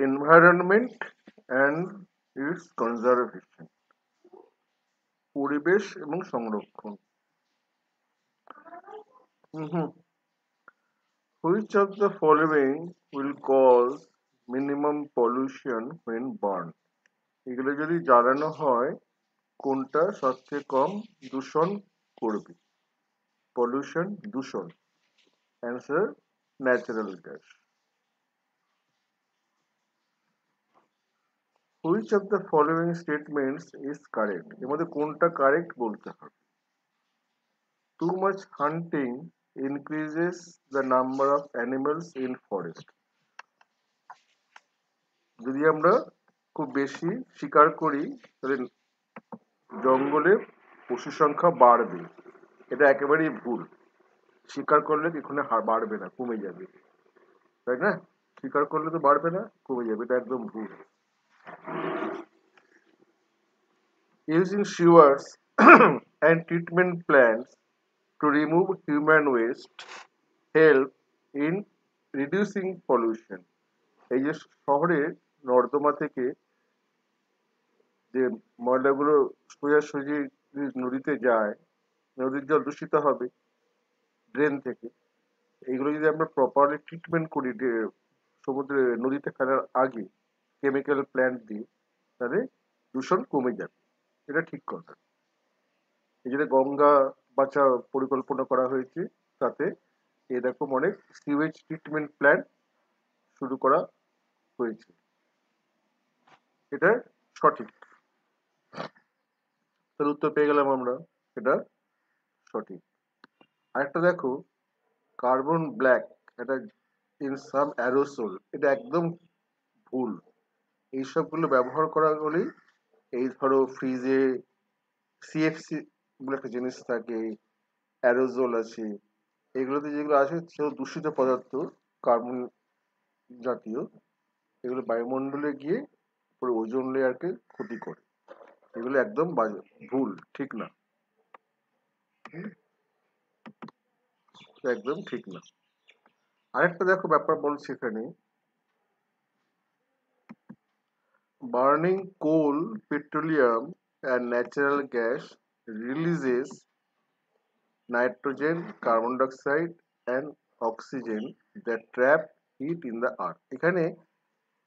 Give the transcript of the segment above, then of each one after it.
environment and its conservation, পরিবেশ এবং সংরক্ষণ। Mhm. Which of the following will cause minimum pollution when burned? এগুলো যদি জ্বালানো হয় কোনটা সবচেয়ে কম দূষণ করবে? পলিউশন, দূষণ। Answer natural gas. Which of the following statements is correct? এর মধ্যে কোনটা কারেক্ট বলতে হবে। Too much hunting increases the number of animals in forest. যদি আমরা খুব বেশি শিকার করি তাহলে জঙ্গলে পশু সংখ্যা বাড়বে, এটা একেবারেই ভুল। শিকার করলে এখানে বাড়বে না, কমে যাবে, তাই না? শিকার করলে তো বাড়বে না, কমে যাবে, এটা একদম ভুল। Using sewers and treatment plants to remove human waste help in reducing pollution. এই যে শহরে নর্দমা থেকে যে ময়লাগুলো সোজাসুজি নদীতে যায়, নদীর জল দূষিত হবে ড্রেন থেকে। এইগুলো যদি আমরা প্রপারলি ট্রিটমেন্ট করি সমুদ্রে নদীতে ফেলার আগে কেমিক্যাল প্ল্যান্ট দিয়ে, তাহলে দূষণ কমে যাবে, এটা ঠিক কথা। এই জন্য গঙ্গা বাঁচাও পরিকল্পনা করা হয়েছে, তাতে এরকম অনেক সিওয়েজ ট্রিটমেন্ট প্ল্যান্ট শুরু করা হয়েছে, এটা সঠিক। তার উত্তর পেয়ে গেলাম আমরা, এটা সঠিক। আরেকটা দেখো, কার্বন ব্ল্যাক, এটা ইন সাম অ্যারোসোল, এটা একদম ভুল। এইসবগুলো ব্যবহার করা হলেই, এই ধরো ফ্রিজে সিএফসি বলে একটা জিনিস থাকে, অ্যারোজোল আছে, এগুলোতে যেগুলো আছে সেগুলো দূষিত পদার্থ, কার্বন জাতীয়, এগুলো বায়ুমণ্ডলে গিয়ে পুরো ওজোন লেয়ারকে ক্ষতি করে। এগুলো একদম বাজে, ভুল, ঠিক না, একদম ঠিক না। আরেকটা দেখো ব্যাপার বলছে এখানে, burning coal, petroleum and natural gas releases nitrogen, carbon dioxide and oxygen that trap heat in the earth. এখানে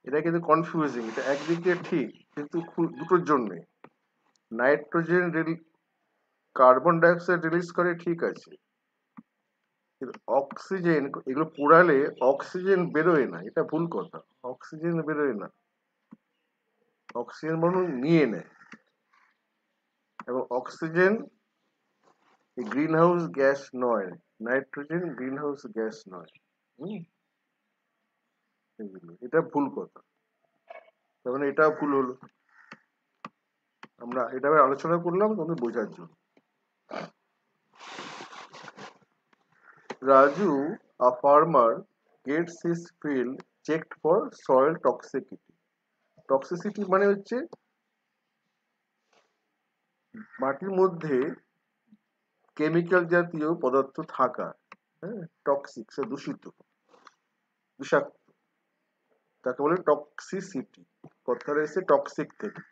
এটা কিন্তু কনফিউজিং, এটা একদিক দিয়ে ঠিক কিন্তু দুটোর জন্যে। নাইট্রোজেন কার্বন ডাইঅক্সাইড রিলিজ করে, ঠিক আছে, কিন্তু অক্সিজেন, এগুলো পোড়ালে অক্সিজেন বেরোয় না, এটা ভুল কথা। অক্সিজেন বেরোয় না, অক্সিজেন মানুষ নিয়ে নেয়, এবং অক্সিজেন গ্রিন হাউস গ্যাস নয়, নাইট্রোজেন গ্রিন হাউস গ্যাস নয়। এটা ভুল কথা, তার মানে এটা ভুল হলো। আমরা এটা আলোচনা করলাম তোমাদের বোঝার জন্য। Raju, a farmer, gets his field checked for soil toxicity. Toxicity মানে হচ্ছে মাটির মধ্যে কেমিক্যাল জাতীয় পদার্থ থাকা, হ্যাঁ, টক্সিক, সে দূষিত, বিষাক্ত, তাকে বলে টক্সিসিটি। কথাটা এসে টক্সিক থেকে।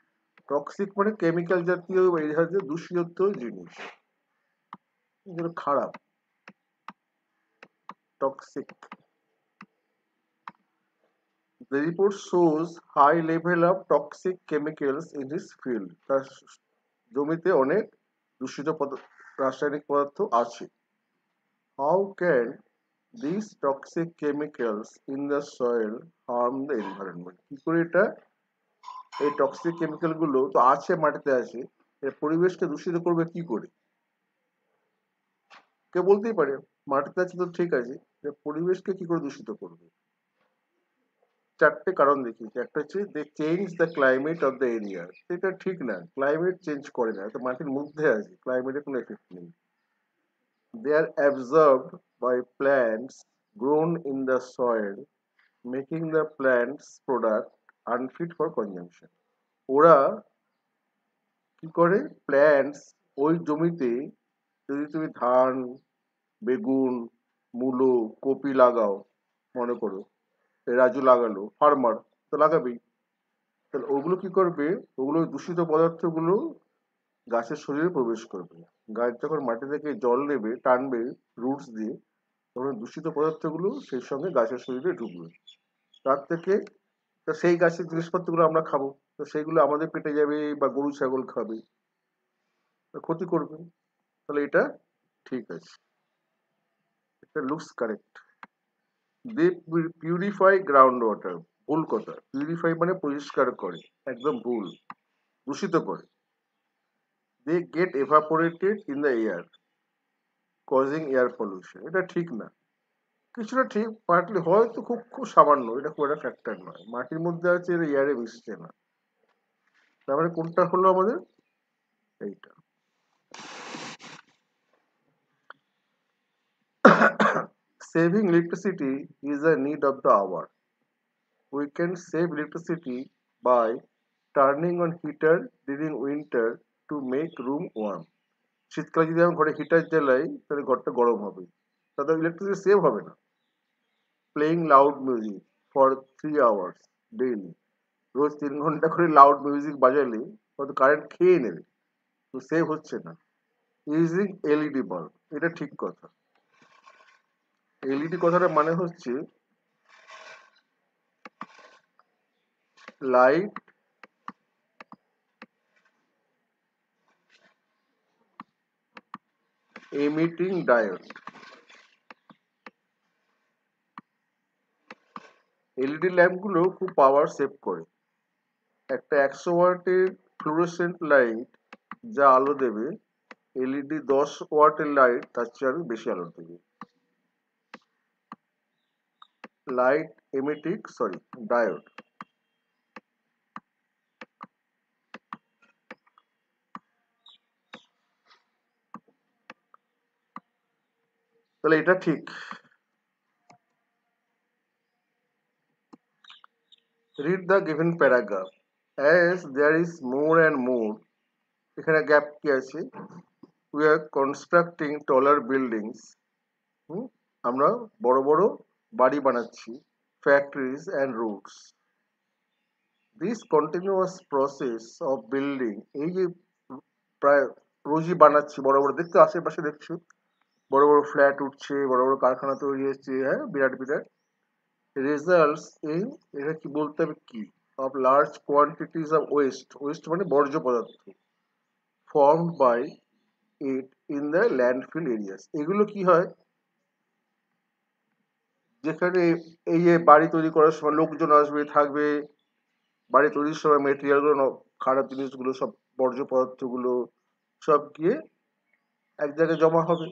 টক্সিক মানে কেমিক্যাল জাতীয় এই জাতীয় দূষিত জিনিস, এগুলো খারাপ, toxic. The report shows high level of toxic chemicals in his field. তার জমিতে অনেক দূষিত রাসায়নিক পদার্থ আছে। How can these toxic chemicals in the soil harm the environment? কি করে এটা, এই টক্সিক কেমিক্যাল গুলো তো আছে, মাটিতে আছে, এর পরিবেশকে দূষিত করবে কি করে? কেউ বলতেই পারে মাটিতে আছে তো ঠিক আছে, পরিবেশকে কি করে দূষিত করবে? চারটে কারণ দেখিয়েছি। একটা হচ্ছে they change the climate of the area, সেটা ঠিক না, ক্লাইমেট চেঞ্জ করে না, তো মাটির মধ্যে আছে, ক্লাইমেটের কোনো এফেক্ট নেই। They are absorbed by plants grown in the soil, making the plants product unfit for consumption. ওরা কি করে, প্ল্যান্টস ওই জমিতে যদি তুমি ধান, বেগুন, মূলো, কপি লাগাও, মনে করো রাজু লাগালো, ফার্মার, তো লাগাবেই। তাহলে ওগুলো কি করবে, ওগুলো দূষিত পদার্থগুলো গাছের শরীরে প্রবেশ করবে। গাছ যখন মাটি থেকে জল নেবে, টানবে রুটস দিয়ে, তখন দূষিত পদার্থগুলো সেই সঙ্গে গাছের শরীরে ঢুকবে। তার থেকে তা সেই গাছের জিনিসপত্রগুলো আমরা খাবো, তো সেইগুলো আমাদের পেটে যাবে বা গরু ছাগল খাবে, ক্ষতি করবে। তাহলে এটা ঠিক আছে, এটা লুকস কারেক্ট। দে পিউরিফাই গ্রাউন্ড ওয়াটার, ভুল কথা। পিউরিফাই মানে পরিষ্কার করে, একদম ভুল, দূষিত করে। They get evaporated in the air causing air pollution, এটা ঠিক না। কিছুটা ঠিক, পার্টলি হয়তো খুব খুব সামান্য, এটা খুব একটা ফ্যাক্টর নয়। মাটির মধ্যে আছে, এর এয়ারে মিশছে না। তারপরে কোনটা হলো আমাদের এইটা। Saving electricity is a need of the hour. We can save electricity by turning on heater during winter to make room warm. শীতকালে যদি আমি ঘরে হিটার জ্বালাই, তাহলে ঘরটা গরম হবে, তাতে ইলেকট্রিসিটি সেভ হবে না। Playing loud music for 3 hours daily, রোজ 3 ঘন্টা করে লাউড মিউজিক বাজালে হয়তো কারেন্ট খেয়ে নেবে, তো সেভ হচ্ছে না। ইউজিং এলইডি বাল্ব, এটা ঠিক কথা। এলইডি কথাটা মানে হচ্ছে লাইট এমিটিং ডায়োড। এলইডি ল্যাম্পগুলো খুব পাওয়ার সেভ করে। একটা 100 ওয়াটের ফ্লুরোসেন্ট লাইট যা আলো দেবে, এলইডি 10 ওয়াটের লাইট তার চেয়ে আরো বেশি আলো দেবে। Light emitting diode. তাহলে এটা ঠিক। Read the given paragraph as there is more and more. এখানে গ্যাপ কি আছে? We are constructing taller buildings, আমরা বড় বড় বাড়ি বানাচ্ছি, factories and roots. This continuous process of building, এই যে প্রায় রোজই বানাচ্ছি বড় বড়, দেখতে আশেপাশে দেখছো বড় বড় ফ্ল্যাট উঠছে, বড় বড় কারখানা তৈরি হচ্ছে, হ্যাঁ বিরাট বিরাট, রেজাল্টস ইন, এটা কি বলতে হবে কি, of large quantities of waste, waste মানে বর্জ্য পদার্থ, formed by it in the landfill areas. এগুলো কি হয়, যেখানে এই যে বাড়ি তৈরি করার সময় লোকজন আসবে থাকবে, বাড়ি তৈরির সময় মেটেরিয়ালগুলো, খারাপ জিনিসগুলো সব, বর্জ্য পদার্থগুলো সব গিয়ে এক জায়গায় জমা হবে।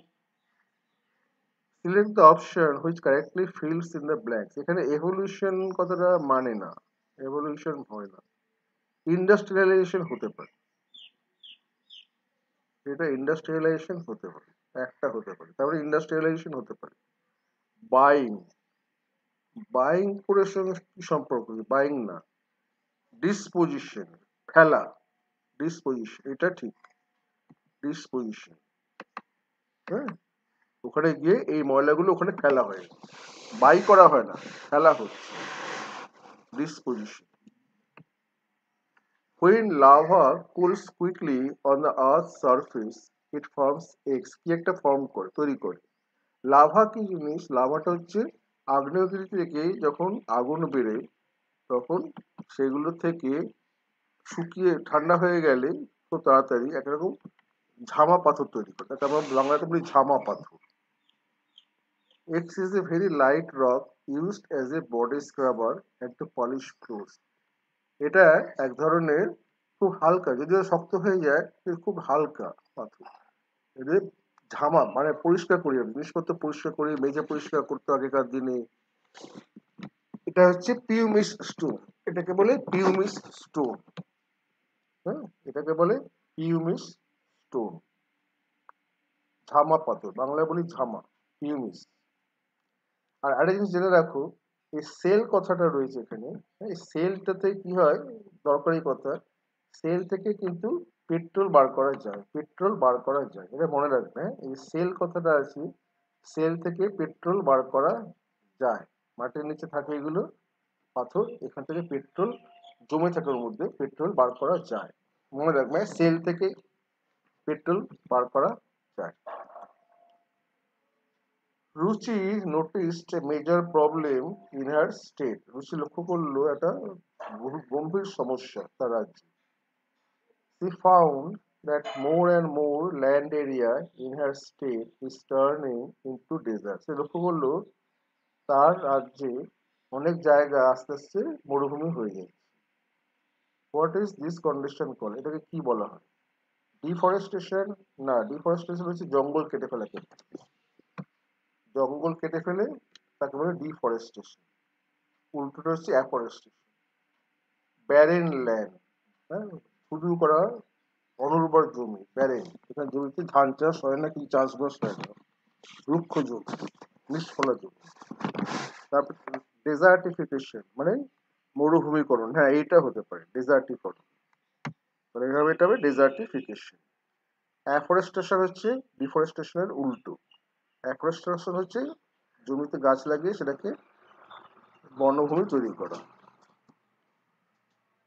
Select the option which correctly feels in the blanks. এখানে এভলিউশন কথাটা মানে না, এভলিউশন হয় না, ইন্ডাস্ট্রিয়ালাইজেশন হতে পারে। এটা ইন্ডাস্ট্রিয়ালাইজেশন হতে পারে, একটা হতে পারে, তারপরে ইন্ডাস্ট্রিয়ালাইজেশন হতে পারে। বাইং, বাইং করে সঙ্গে কি সম্পর্ক? বাইং না, ডিসপোজিশন, ফেলা, ডিসপোজিশন, এটা ঠিক, ডিসপোজিশন। হ্যাঁ, ওখানে গিয়ে এই ময়লাগুলো ওখানে ফেলা হয়, বাই করা হয় না, ফেলা হচ্ছে, disposition. When lava cools quickly on the earth's surface, it forms eggs, কি একটা ফর্ম করে, তৈরি করে। লাভা কি জিনিস? লাভাটা হচ্ছে আগ্নেয়গিরি থেকে যখন আগুন বেড়ে, তখন সেগুলো থেকে শুকিয়ে ঠান্ডা হয়ে গেলে খুব তাড়াতাড়ি একরকম ঝামা পাথর তৈরি করে, তাকে আমরা বাংলাতে বলি ঝামা পাথর। X is a very light rock used as a body scrubber and to polish clothes. এটা এক ধরনের খুব হালকা, যদিও শক্ত হয়ে যায় কিন্তু খুব হালকা পাথর। এদের ঝামা মানে পরিষ্কার করি, জিনিসপত্র পরিষ্কার করি, মেঝে পরিষ্কার করতো আগেকার দিনে। এটা হচ্ছে পিউমিস স্টোন, এটাকে বলে পিউমিস স্টোন। হ্যাঁ, এটাকে বলে পিউমিস স্টোন, ঝামা পাথর, বাংলায় বলি ঝামা, পিউমিস। আর আরেকটা জিনিস জেনে রাখো, এই সেল কথাটা রয়েছে এখানে, এই সেলটাতে কি হয়, দরকারি কথা, সেল থেকে কিন্তু পেট্রোল বার করা যায়, পেট্রোল বার করা যায়, এটা মনে রাখবে। হ্যাঁ, এই সেল কথাটা আছে, সেল থেকে পেট্রোল বার করা যায়, মাটির নিচে থাকে এগুলো, পাথর, এখান থেকে পেট্রোল জমে থাকে, ওর মধ্যে পেট্রোল বার করা যায়। মনে রাখবে সেল থেকে পেট্রোল বার করা যায়। রুচি noticed a major problem in her state. রুচি লক্ষ্য করলো একটা গম্ভীর সমস্যা তার রাজ্যে। She found that more and more land area in her state is turning into desert. সে লক্ষ্য করলো তার রাজ্যে অনেক জায়গা আস্তে আস্তে মরুভূমি হয়ে যাচ্ছে। What is this condition call? এটাকে কি বলা হয়? ডিফরেস্টেশন? না, ডিফরেস্টেশন হচ্ছে জঙ্গল কেটে ফেলা। জঙ্গল কেটে ফেলে তাকে বলে ডিফরেস্টেশন। উল্টোটা হচ্ছে অ্যাফরেস্টেশন। ব্যারেন ল্যান্ড, হ্যাঁ, শুধু করা অনুর্বর জমি, ব্যারেন। এখানে জমিতে ধান চাষ হয় না, কি চাষবাস হয় না, রুক্ষ জমি, নিষ্ফলা জমি। তারপর ডেজার্টিফিকেশন মানে মরুভূমিকরণ, হ্যাঁ এইটা হতে পারে ডেজার্টিকরণ, মানে এভাবে এটা হবে ডেজার্টিফিকেশন। অ্যাফরেস্টেশন হচ্ছে ডিফরেস্টেশনের উল্টো। অ্যাফরেস্টেশন হচ্ছে জমিতে গাছ লাগিয়ে সেটাকে বনভূমি তৈরি করা।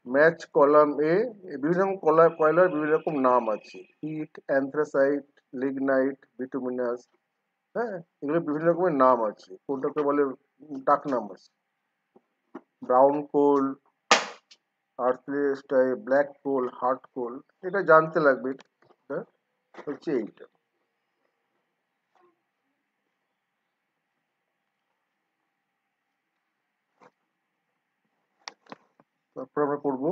ম্যাচ কলাম এ, বিভিন্ন রকম কয়লার বিভিন্ন রকম নাম আছে, ইট, অ্যান্থ্রাসাইট, লিগনাইট, বিটুমিনাস, হ্যাঁ, এগুলো বিভিন্ন রকমের নাম আছে, কোনটাকে বলে ডাক নাম আছে। ব্রাউন কোল, আর্থলেস টাইপ, ব্ল্যাক কোল, হার্ড কোল, এটা জানতে লাগবে। হ্যাঁ, হচ্ছে এইটা। তারপর আমরা করবো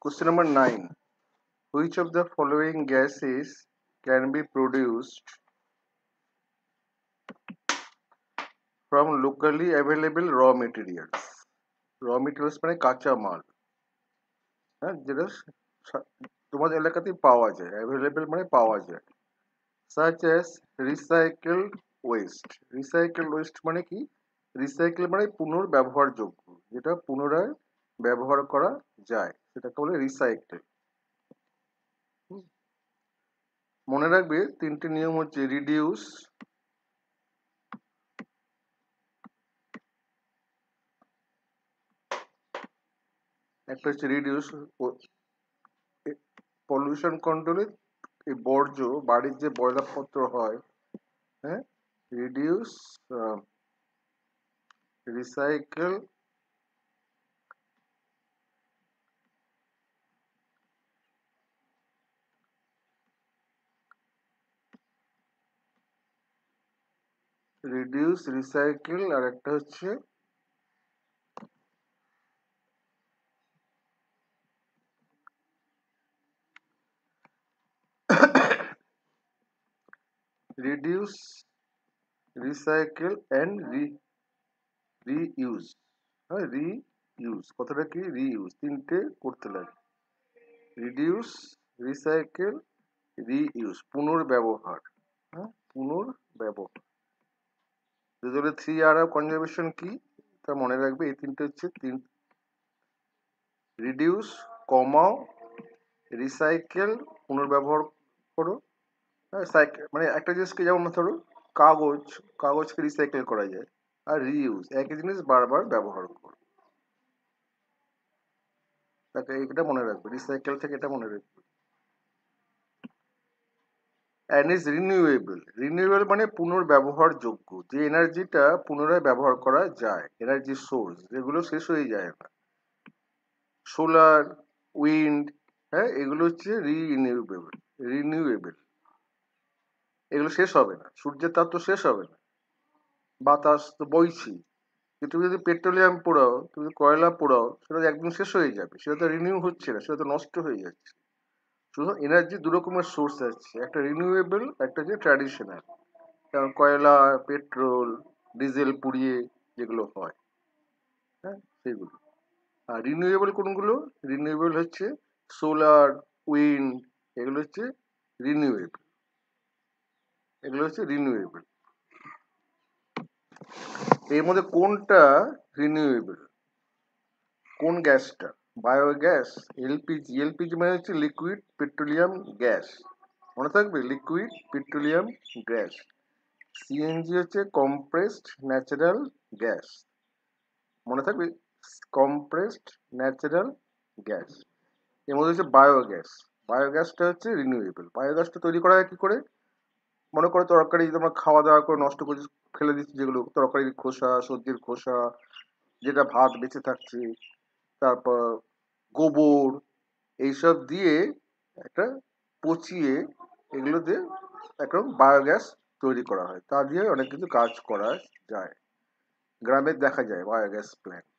question number 9. Which of the following gases can be produced from locally available raw materials? raw materials মানে কাঁচা মাল, হ্যাঁ, যেটা তোমাদের এলাকাতেই পাওয়া যায়, অ্যাভেলেবেল মানে পাওয়া যায়। such as recycled waste. recycled waste মানে কি? রিসাইকেল মানে পুনর্ব্যবহারযোগ্য, যেটা পুনরায় ব্যবহার করা যায়, সেটাকে বলে রিসাইকেল। মনে রাখবে তিনটে নিয়ম হচ্ছে রিডিউস, একটা হচ্ছে রিডিউস পলিউশন কন্ট্রোলে, এই বর্জ্য বাড়ির যে ময়লাপত্র হয়, হ্যাঁ, রিডিউস, রিসাইকেল, রিডিউস, রিসাইকেল, আর একটা হচ্ছে রিডিউস, রিসাইকেল অ্যান্ড রিইউজ। হ্যাঁ, রিইউজ কথাটা কি? রিইউজ, তিনটে করতে লাগে। রিডিউস, রিসাইকেল, রিইউজ, পুনর্ব্যবহার। হ্যাঁ, পুনর্ব্যবহার। যদি 3R অফ কনজারভেশন কি তা মনে রাখবে, এই তিনটে হচ্ছে রিডিউস, কমাও, রিসাইকেল, পুনর্ব্যবহার করো। হ্যাঁ, মানে একটা জিনিসকে, যেমন ধরো কাগজকে রিসাইকেল করা যায়, আর রিইউজ একই জিনিস বারবার ব্যবহার করো। তাকে এটা মনে রাখবে, রিসাইকেল থেকে এটা মনে রাখবে। And is renewable. রিনিউয়েবল মানে পুনর্ব্যবহারযোগ্য, যে এনার্জিটা পুনরায় ব্যবহার করা যায়, এনার্জি সোর্স যেগুলো শেষ হয়ে যায় না, সোলার, উইন্ড, হ্যাঁ, এগুলো হচ্ছে রিনিউয়েবল। এগুলো শেষ হবে না, সূর্যের তাপ তো শেষ হবে না, বাতাস তো বইছি, কিন্তু তুমি যদি পেট্রোলিয়াম পোড়াও, তুমি যদি কয়লা পোড়াও, সেটা তো একদিন শেষ হয়ে যাবে, সেটা তো রিনিউ হচ্ছে না, সেটা তো নষ্ট হয়ে যাচ্ছে। শুধু এনার্জি দু রকমের সোর্স আছে, একটা রিনিউয়েবল, একটা হচ্ছে ট্র্যাডিশনাল, যেমন কয়লা, পেট্রোল, ডিজেল পুড়িয়ে যেগুলো হয়, হ্যাঁ, সেগুলো। আর রিনিউয়েবল কোনগুলো? রিনিউয়েবল হচ্ছে সোলার, উইন্ড, এগুলো হচ্ছে রিনিউয়েবল, এগুলো হচ্ছে রিনিউয়েবল। এর মধ্যে কোনটা রিনিউয়েবল, কোন গ্যাসটা? বায়োগ্যাস, এলপিজি, এলপিজি মানে হচ্ছে লিকুইড পেট্রোলিয়াম গ্যাস, মনে থাকবে, লিকুইড পেট্রোলিয়াম গ্যাস। সিএনজি হচ্ছে কম্প্রেসড ন্যাচারাল গ্যাস, মনে থাকবে, কম্প্রেসড ন্যাচারাল গ্যাস। এর মধ্যে হচ্ছে বায়োগ্যাস, বায়োগ্যাসটা হচ্ছে রিনিউয়েবল। বায়োগ্যাসটা তৈরি করা হয় কি করে? মনে করো তরকারি তোমরা খাওয়া দাওয়া করে নষ্ট করে ফেলে দিচ্ছি, যেগুলো তরকারির খোসা, সবজির খোসা, যেটা ভাত বেঁচে থাকছে, তারপর গোবর, এইসব দিয়ে একটা পচিয়ে এগুলো দিয়ে একটা বায়োগ্যাস তৈরি করা হয়, তা দিয়ে অনেক কিছু কাজ করা যায়। গ্রামে দেখা যায় biogas plant.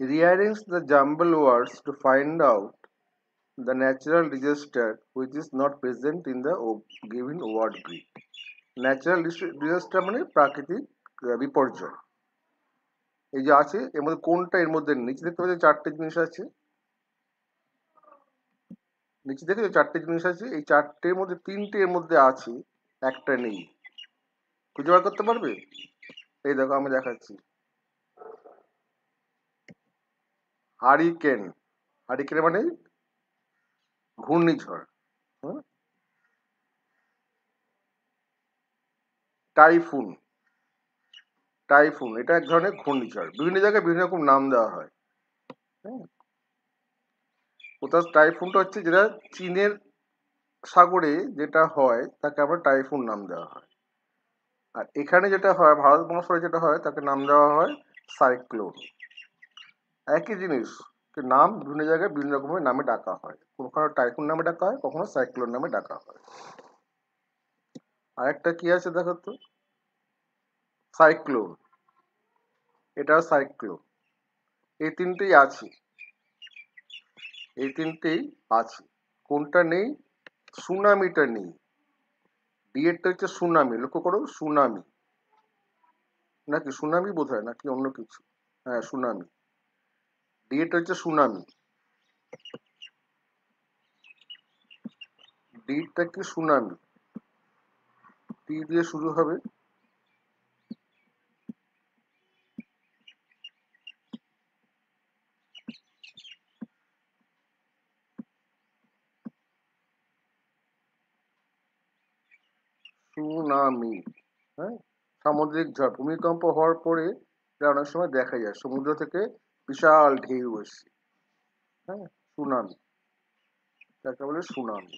Rearrange the jumble words to find out the natural disaster which is not present in the given word grid. Natural disaster মানে প্রাকৃতিক বিপর্যয়। এই যে আছে এর মধ্যে কোনটা এর মধ্যে নিচে দেখতে পাচ্ছি চারটে জিনিস আছে, নিচে দেখে চারটে জিনিস আছে, এই চারটের মধ্যে তিনটে এর মধ্যে আছে, একটা নেই। খুঁজে বার করতে পারবে? এই দেখো আমি দেখাচ্ছি। হারিকেন, হারিকেন মানে ঘূর্ণিঝড়। হুম? টাইফুন, টাইফুন এটা এক ধরনের ঘূর্ণিঝড়, বিভিন্ন জায়গায় বিভিন্ন রকম নাম দেওয়া হয়। হ্যাঁ, কোথাও টাইফুনটা হচ্ছে যেটা চীনের সাগরে যেটা হয় তাকে আমরা টাইফুন নাম দেওয়া হয়, আর এখানে যেটা হয় ভারত মহাসাগরে যেটা হয় তাকে নাম দেওয়া হয় সাইক্লোন। একই জিনিস, নাম বিভিন্ন জায়গায় বিভিন্ন রকমের নামে ডাকা হয়, কখনো টাইফুন নামে ডাকা হয়, কখনো সাইক্লোন নামে ডাকা হয়। আরেকটা কি আছে দেখো তো, সাইক্লোন, এটা সাইক্লোন। এই তিনটেই আছে, এই তিনটেই আছে। কোনটা নেই? সুনামিটা নেই। ডিএরটা হচ্ছে সুনামি, লক্ষ্য করো, সুনামি নাকি সুনামি বোধ হয় নাকি অন্য কিছু, হ্যাঁ সুনামি, ডিএটা হচ্ছে সুনামি। ডিটা কি সুনামি, টি দিয়ে শুরু হবে। সুনামি, হ্যাঁ, সামুদ্রিক ঝড়, ভূমিকম্প হওয়ার পরে এটা অনেক সময় দেখা যায় সমুদ্র থেকে বিশাল ঢেউ এসছে, হ্যাঁ, সুনামি, তাকে বলে সুনামি।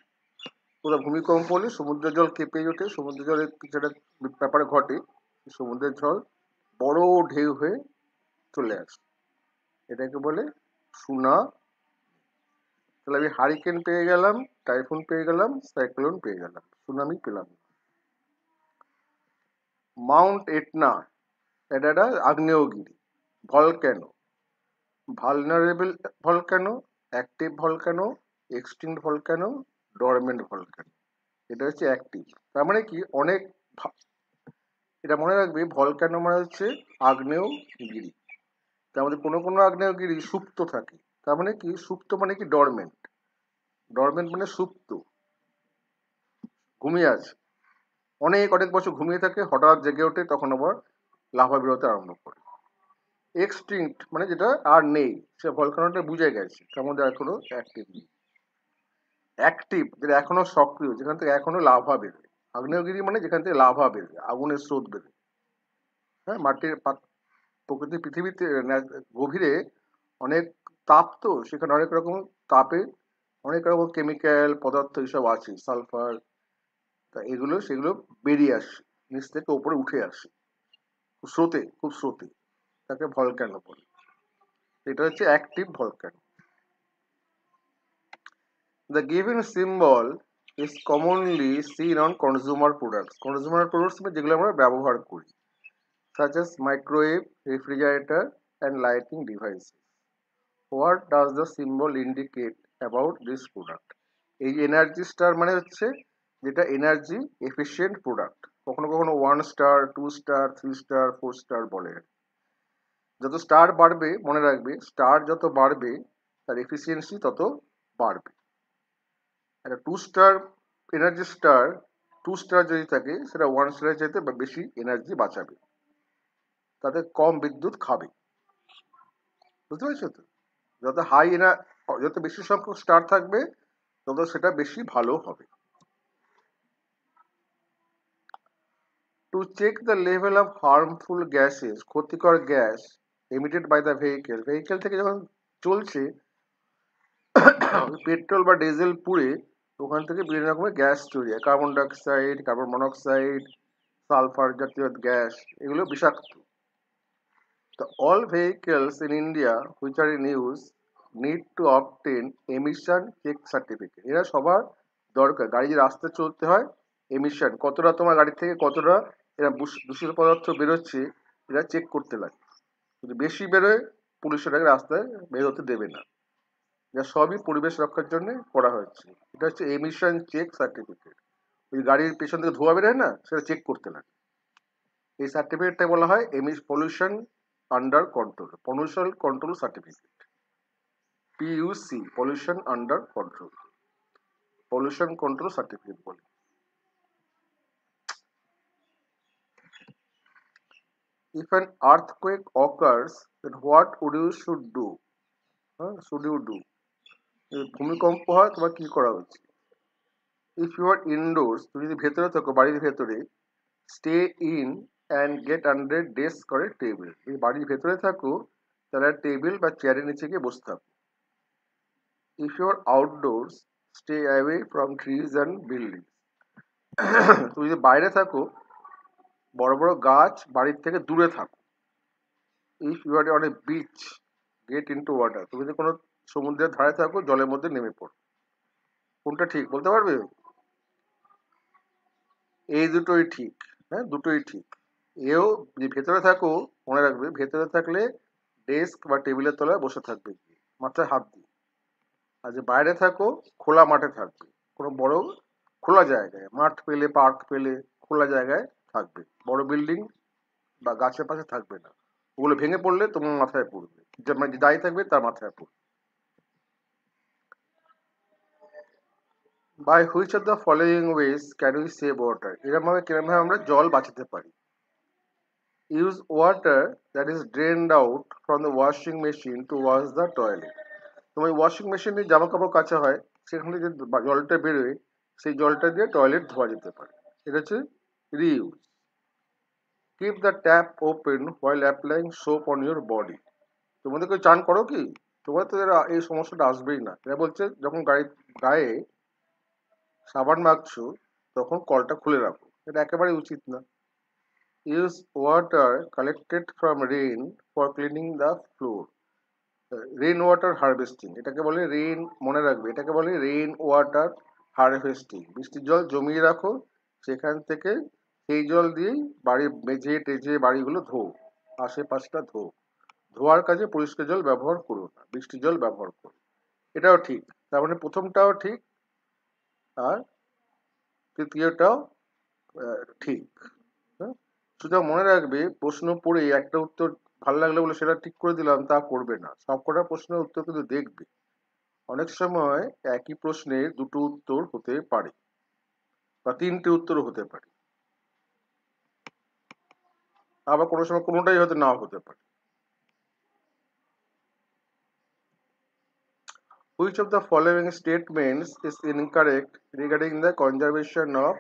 কোথাও ভূমিকম্প হলে সমুদ্রের জল কেঁপে ওঠে, সমুদ্রের জলের যেটা ব্যাপারে ঘটে, সমুদ্রের জল বড় ঢেউ হয়ে চলে আসে, এটাকে বলে সুনা। তাহলে আমি হারিকেন পেয়ে গেলাম, টাইফুন পেয়ে গেলাম, সাইক্লোন পেয়ে গেলাম, সুনামি পেলাম না। মাউন্ট এটনা, এটা একটা আগ্নেয়গিরি, volcano, vulnerable volcano, active volcano, extinct volcano, dormant volcano. এটা হচ্ছে অ্যাক্টিভ, তার মানে কি অনেক এটা মনে রাখবে, ভলক্যানো মানে হচ্ছে আগ্নেয়গিরি, তার মধ্যে কোনো কোনো আগ্নেয়গিরি সুপ্ত থাকে। তার মানে কি সুপ্ত মানে কি ডরমেন্ট, ডরমেন্ট মানে সুপ্ত, ঘুমিয়ে আছে, অনেক অনেক বছর ঘুমিয়ে থাকে, হঠাৎ জেগে ওঠে, তখন আবার লাভা বেরোতে আরম্ভ করে। এক্সটিংক্ট মানে যেটা আর নেই, সে ভলক্যানোটা বুঝে গেছে তার মধ্যে এখনো অ্যাক্টিভ নেই। অ্যাক্টিভ যেটা এখনো সক্রিয়, যেখান থেকে এখনো লাভা বেরোয়। আগ্নেয়গিরি মানে যেখান থেকে লাভা বেরোয়, আগুনের স্রোত বেরোয়। হ্যাঁ, মাটির প্রকৃতি পৃথিবীতে গভীরে অনেক তাপ, তো সেখানে অনেক রকম তাপে অনেক রকম কেমিক্যাল পদার্থ এইসব আছে, সালফার, তা এগুলো সেগুলো বেরিয়ে আসে, নিচ থেকে উপরে উঠে আসে স্রোতে, খুব স্রোতে, তাকে ভলক্যানো বলে। এটা হচ্ছে active volcano. The given symbol is commonly seen on consumer products. Consumer products মানে যেগুলো আমরা ব্যবহার করি, such as microwave, refrigerator and lighting devices. What does the symbol indicate about this product? এই এনার্জি স্টার মানে হচ্ছে যেটা এনার্জি এফিশিয়েন্ট প্রোডাক্ট, কখনো কখনো 1 স্টার, 2 স্টার, 3 স্টার, 4 স্টার বলে। যত স্টার বাড়বে মনে রাখবে, স্টার যত বাড়বে তার এফিসিয়েন্সি তত বাড়বে। একটা 2 স্টার এনার্জি স্টার, 2 স্টার যদি থাকে সেটা 1 স্টারের চাইতে বেশি এনার্জি বাঁচাবে। তাতে কম বিদ্যুৎ খাবে। বুঝতে পেরেছো তো? যত হাই যত বেশি সংখ্যক স্টার থাকবে তত সেটা বেশি ভালো হবে। To check the level of harmful gases, ক্ষতিকর gas emitted by the vehicle থেকে যখন চলছে পেট্রোল বা ডিজেল পুড়ে ওখান থেকে বিভিন্ন রকমের গ্যাস তৈরি হয়, carbon dioxide, carbon monoxide, sulphur জাতীয় গ্যাস, এগুলো বিষাক্ত। তো all vehicles in India which are in use need to obtain emission check certificate. এরা সবার দরকার, গাড়ি যে রাস্তায় চলতে হয় এমিশন কতটা তোমার গাড়ি থেকে কতটা এরা দূষিত পদার্থ বেরোচ্ছে এরা চেক করতে লাগে। যদি বেশি বেরোয় পুলিশ এটাকে রাস্তায় বেরোতে দেবে না। এটা সবই পরিবেশ রক্ষার জন্য করা হয়েছে। এটা হচ্ছে এমিশন চেক সার্টিফিকেট। ওই গাড়ির পেছন থেকে ধোঁয়া বেরোয় না, সেটা চেক করতে লাগে। এই সার্টিফিকেটটা বলা হয় pollution under control, pollution control certificate, PUC, pollution under control, pollution control certificate বলে। If an earthquake occurs, then what would you should do? Should you do? ভূমিকম্প হয় তোমার কি করা উচিত? If you are indoors, তুমি যদি ভেতরে থাকো বাড়ির ভেতরে, stay in and get under desk or a table. যদি বাড়ির ভেতরে থাকো তাহলে টেবিল বা চেয়ারের নিচে গিয়ে বসে থাকো। If you are outdoors, stay away from trees and buildings. তুমি যদি বাইরে থাকো বড় বড় গাছ বাড়ির থেকে দূরে থাকো। If you are on a beach, get into water. তুমি যদি কোনো সমুদ্রের ধারে থাকো জলের মধ্যে নেমে পড়ো। কোনটা ঠিক বলতে পারবে? এই দুটোই ঠিক। হ্যাঁ, দুটোই ঠিক। এও যে ভেতরে থাকো মনে রাখবে, ভেতরে থাকলে ডেস্ক বা টেবিলের তলায় বসে থাকবে মাথায় হাত দিয়ে। আর যে বাইরে থাকো খোলা মাঠে থাকবে, কোনো বড় খোলা জায়গায়, মাঠ পেলে পার্ক পেলে খোলা জায়গায় থাকবে। বড় বিল্ডিং বা গাছের পাশে থাকবে না, ওগুলো ভেঙে পড়লে তোমার মাথায় পড়বে, যে মানে যে দায়ী থাকবে তার মাথায় পড়বে। By which of the following ways can we save water, কিরকম ভাবে আমরা জল বাঁচাতে পারি? Use water that is drained out from the washing machine to wash the toilet. তোমার ওয়াশিং মেশিনে জামা কাপড় কাচা হয়, সেখানে যে জলটা বেরোয় সেই জলটা দিয়ে টয়লেট ধোয়া যেতে পারে। এটা হচ্ছে reuse. Keep the tap open while applying soap on your body. তোমাদের কেউ চান করো কি? তোমার তো এই সমস্যাটা আসবেই না। এরা বলছে যখন গায়ে সাবান মাখছো তখন কলটা খুলে রাখো, এটা একেবারে উচিত না। Use water collected from rain for cleaning the floor. Rain water harvesting, এটাকে বলে রেইন, মনে রাখবে এটাকে বলে রেইন ওয়াটার হারভেস্টিং। বৃষ্টির জল জমিয়ে রাখো, সেখান থেকে সেই জল দিয়েই বাড়ির মেঝে টেঝে বাড়িগুলো আশেপাশটা ধোয়ার কাজে পরিষ্কার জল ব্যবহার করো না, বৃষ্টির জল ব্যবহার করো। এটাও ঠিক। তার মানে প্রথমটাও ঠিক আর তৃতীয়টাও ঠিক। হ্যাঁ, সুতরাং মনে রাখবে প্রশ্ন পড়ে একটা উত্তর ভালো লাগলো বলে সেটা ঠিক করে দিলাম তা করবে না, সবকটা প্রশ্নের উত্তর কিন্তু দেখবে। অনেক সময় একই প্রশ্নের দুটো উত্তর হতে পারে বা তিনটে উত্তর হতে পারে, আবার কোনো সময় কোনোটাই হয়তো নাও হতে পারে। Which of the following statements is incorrect regarding the conservation of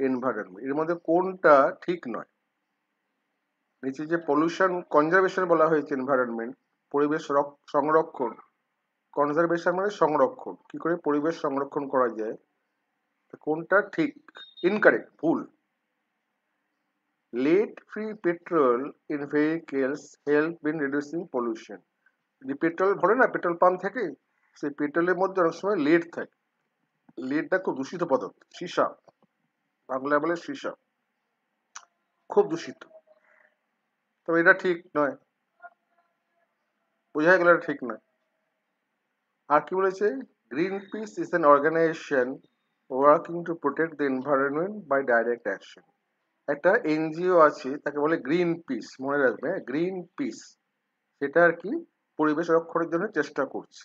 environment? এর মধ্যে কোনটা ঠিক নয়? নিচে যে পলিউশন কনজারভেশন বলা হয়েছে, এনভায়রনমেন্ট পরিবেশ সংরক্ষণ, কনজারভেশন মানে সংরক্ষণ, কি করে পরিবেশ সংরক্ষণ করা যায়, কোনটা ঠিক? ইনকারেক্ট, ভুল। Lead free petrol in vehicles help in reducing pollution. যে পেট্রোল ভরে না পেট্রোল পাম্প থেকে, সেই পেট্রোলের মধ্যে অনেক সময় লেড থাকে। লেডটা খুব দূষিত পদার্থ, সীসা, বাংলায় বলে সীসা, খুব দূষিত। তবে এটা ঠিক নয়, বোঝা গেল এটা ঠিক নয়। আর কি বলেছে? Green peace is an organization working to protect the environment by direct action. একটা এনজিও আছে তাকে বলে গ্রিন পিস, মনে রাখবে গ্রিন পিস, সেটা আর কি পরিবেশ রক্ষণের জন্য চেষ্টা করছে।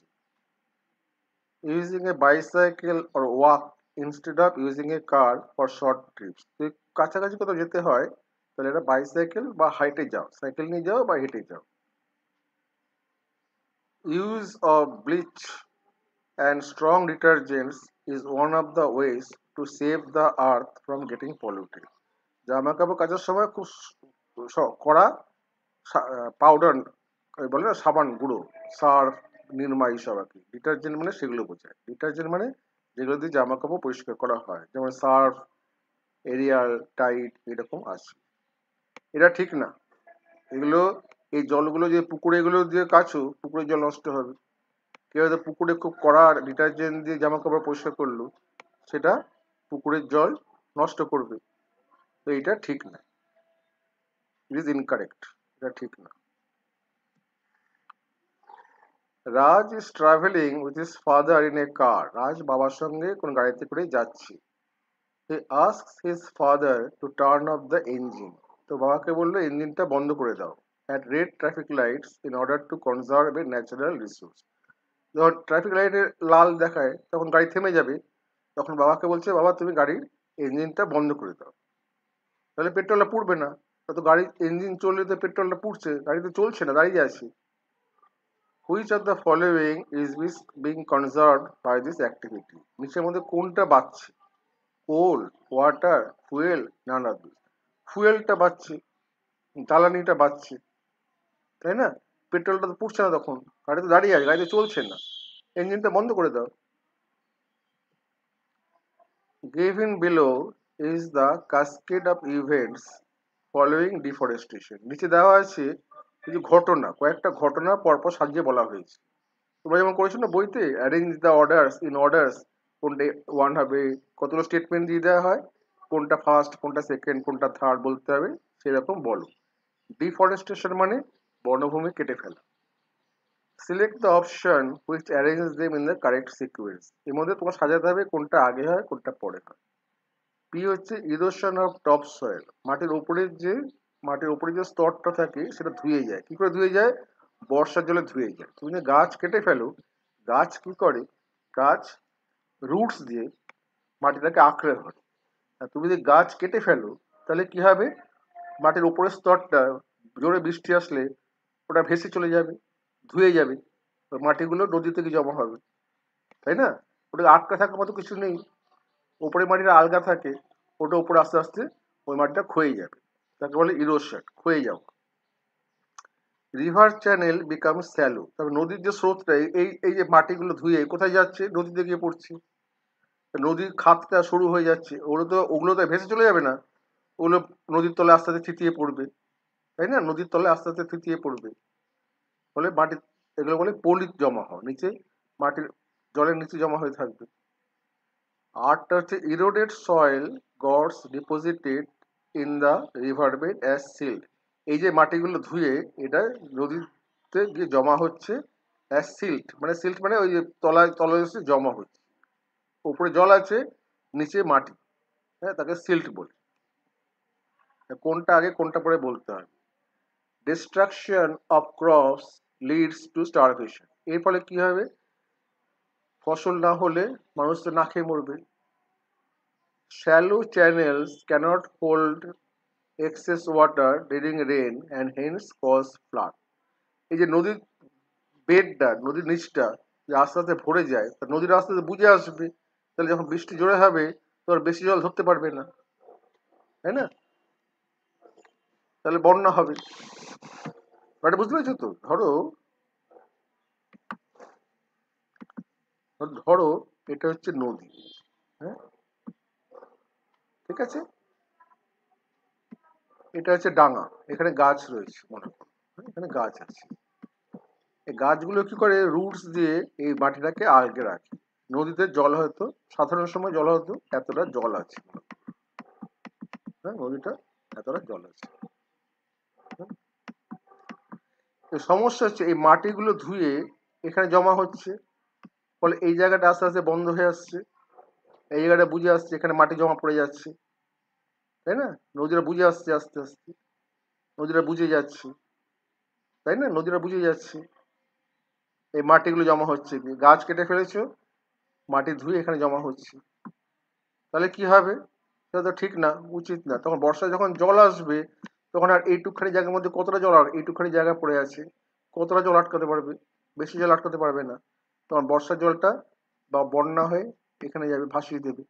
Using a bicycle or walk instead of using a car for short TRIPS. কাছাকাছি কোথাও যেতে হয় তাহলে এটা বাইসাইকেল বা হাইটে যাও, সাইকেল নিয়ে যাও বা হেঁটে যাও। Use of bleach and strong detergents is one of the ways to save the earth from getting polluted. জামা কাপড় কাচার সময় খুব কড়া পাউডার বলে না, সাবান গুঁড়ো, সার্ফ, নির্মা এইসব আর কি। ডিটারজেন্ট মানে সেগুলো বোঝায়। ডিটারজেন্ট মানে যেগুলো দিয়ে জামা কাপড় পরিষ্কার করা হয়, যেমন সার্ফ, এরিয়াল, টাইড, এরকম আছে। এটা ঠিক না। এগুলো, এই জলগুলো যে পুকুরে এগুলো দিয়ে কাচো, পুকুরের জল নষ্ট হবে। কেউ হয়তো পুকুরে খুব কড়া ডিটারজেন্ট দিয়ে জামা কাপড় পরিষ্কার করলো, সেটা পুকুরের জল নষ্ট করবে। তো এটা ঠিক না, ইট ইজ ইনকারেক্ট, এটা ঠিক না। Raj is travelling with his father in a car. Raj বাবার সঙ্গে কোন গাড়িতে করে যাচ্ছে। He asks his father to turn off the engine. তো বাবাকে বললো ইঞ্জিনটা বন্ধ করে দাও at red traffic lights in order to conserve a natural resource. যখন ট্রাফিক লাইটে লাল দেখায় তখন গাড়ি থেমে যাবে, তখন বাবাকে বলছে বাবা তুমি গাড়ির ইঞ্জিনটা বন্ধ করে দাও, তাহলে পেট্রোলটা পুড়বে না। তো গাড়ির ইঞ্জিন চললে তো পেট্রোলটা পুড়ছে, গাড়ি তো চলছে না, দাঁড়িয়ে আছে। Which of the following is being conserved by this activity. নিচের মধ্যে কোনটা বাঁচছে? Coal, water, fuel, none of this. ফুয়েলটা বাঁচছে, জ্বালানিটা বাঁচছে, তাই না? পেট্রোলটা তো পুড়ছে না, তখন গাড়ি তো দাঁড়িয়ে আছে, গাড়ি তো চলছে না, ইঞ্জিনটা বন্ধ করে দাও। Given below is the cascade of events following deforestation. নিচে দেওয়া আছে কিছু ঘটনা, কয়েকটা ঘটনা পরপর সাজিয়ে বলা হয়েছে। তোমরা যেমন করেছো না বইতে, arrange the orders in orders, কোনটা ওয়ান হবে, কতগুলো স্টেটমেন্ট দিয়ে দেওয়া হয়, কোনটা ফার্স্ট, কোনটা সেকেন্ড, কোনটা থার্ড বলতে হবে, সেরকম বলো। ডিফরেস্টেশন মানে বনভূমি কেটে ফেলা। Select the option which arrange them in the correct sequence. এর মধ্যে তোমার সাজাতে হবে কোনটা আগে হয় কোনটা পরে হয়। পি হচ্ছে ইরোশন অফ টপ সয়েল। মাটির উপরে যে স্তরটা থাকে সেটা ধুয়ে যায়। কি করে ধুয়ে যায়? বর্ষার জলে ধুয়ে যায়। তুমি যদি গাছ কেটে ফেলো, গাছ কি করে? গাছ রুটস দিয়ে মাটিটাকে আঁকড়ে ধরে। আর তুমি যদি গাছ কেটে ফেলো তাহলে কি হবে? মাটির উপরের স্তরটা জোরে বৃষ্টি আসলে ওটা ভেসে চলে যাবে, ধুয়ে যাবে, মাটিগুলো নদীতে গিয়ে জমা হবে, তাই না? ওটা আটকা থাকার মতো কিছু নেই। উপরে মাটিটা আলগা থাকে, ওটা উপরে আস্তে আস্তে ওই মাটিটা ক্ষয়ে যাবে, তাকে বলে ইরোশন, ক্ষয়ে যাও। River channel become shallow. তবে নদীর যে স্রোতটা, এই যে মাটিগুলো ধুয়ে কোথায় যাচ্ছে? নদীতে গিয়ে পড়ছে। নদীর খাতটা শুরু হয়ে যাচ্ছে, ওগুলো তো ভেসে চলে যাবে না, ওগুলো নদীর তলে আস্তে আস্তে থিতিয়ে পড়বে, তাই না? নদীর তলে আস্তে আস্তে থিতিয়ে পড়বে, ফলে মাটি, এগুলো বলে পলিত জমা হওয়া, নিচে মাটির জলের নিচে জমা হয়ে থাকবে। আরটা হচ্ছে eroded soil gets deposited in the river bed as silt. এই যে মাটিগুলো ধুয়ে এটা নদীতে গিয়ে জমা হচ্ছে অ্যাজ সিল্ট, মানে সিল্ট মানে ওই যে তলায় জমা হচ্ছে, উপরে জল আছে, নিচে মাটি, হ্যাঁ, তাকে সিল্ট বলে। কোনটা আগে কোনটা পরে বলতে হয়। Destruction of crops leads to starvation. এর ফলে কি হবে? ফসল না হলে মানুষ তো না খেয়ে মরবে। Shallow channels cannot hold excess water during rain and hence cause flood. এই যে নদীর বেডটা, নদীর নিচটা যে আস্তে আস্তে ভরে যায়, নদীর আস্তে আস্তে বুঝে আসবে, তাহলে যখন বৃষ্টি জোরে হবে তখন বেশি জল ধরতে পারবে না, তাই না? তাহলে বন্যা হবে। এটা বুঝতে পেরেছো তো? ধরো ধরো এটা হচ্ছে নদী, হ্যাঁ, ঠিক আছে, এটা হচ্ছে ডাঙা, এখানে গাছ রয়েছে মনে করো, এখানে গাছ আছে। এই গাছগুলো কি করে? রুটস দিয়ে এই মাটিটাকে আটকে রাখে। নদীতে জল হয়তো, সাধারণ সময় জল হয়তো এতটা জল আছে, হ্যাঁ, নদীটা এতটা জল আছে। সমস্যা হচ্ছে এই মাটিগুলো ধুয়ে এখানে জমা হচ্ছে, ফলে এই জায়গাটা আস্তে আস্তে বন্ধ হয়ে আসছে, এই জায়গাটা বুঝে আসছে, এখানে মাটি জমা পড়ে যাচ্ছে, তাই না? নদীটা বুঝে আসছে, আস্তে আস্তে নদীটা বুঝে যাচ্ছে, তাই না? নদীটা বুঝে যাচ্ছে, এই মাটিগুলো জমা হচ্ছে, কি গাছ কেটে ফেলেছো, মাটি ধুয়ে এখানে জমা হচ্ছে, তাহলে কি হবে? সেটা তো ঠিক না, উচিত না। তখন বর্ষায় যখন জল আসবে তখন আর এইটুকখানি জায়গার মধ্যে কতটা জল আর এইটুকখানি জায়গা পড়ে আছে, কতটা জল আটকাতে পারবে? বেশি জল আটকাতে পারবে না। তখন বর্ষার জলটা বা বন্যা হয়ে এখানে যাবে, ভাসিয়ে দেবে।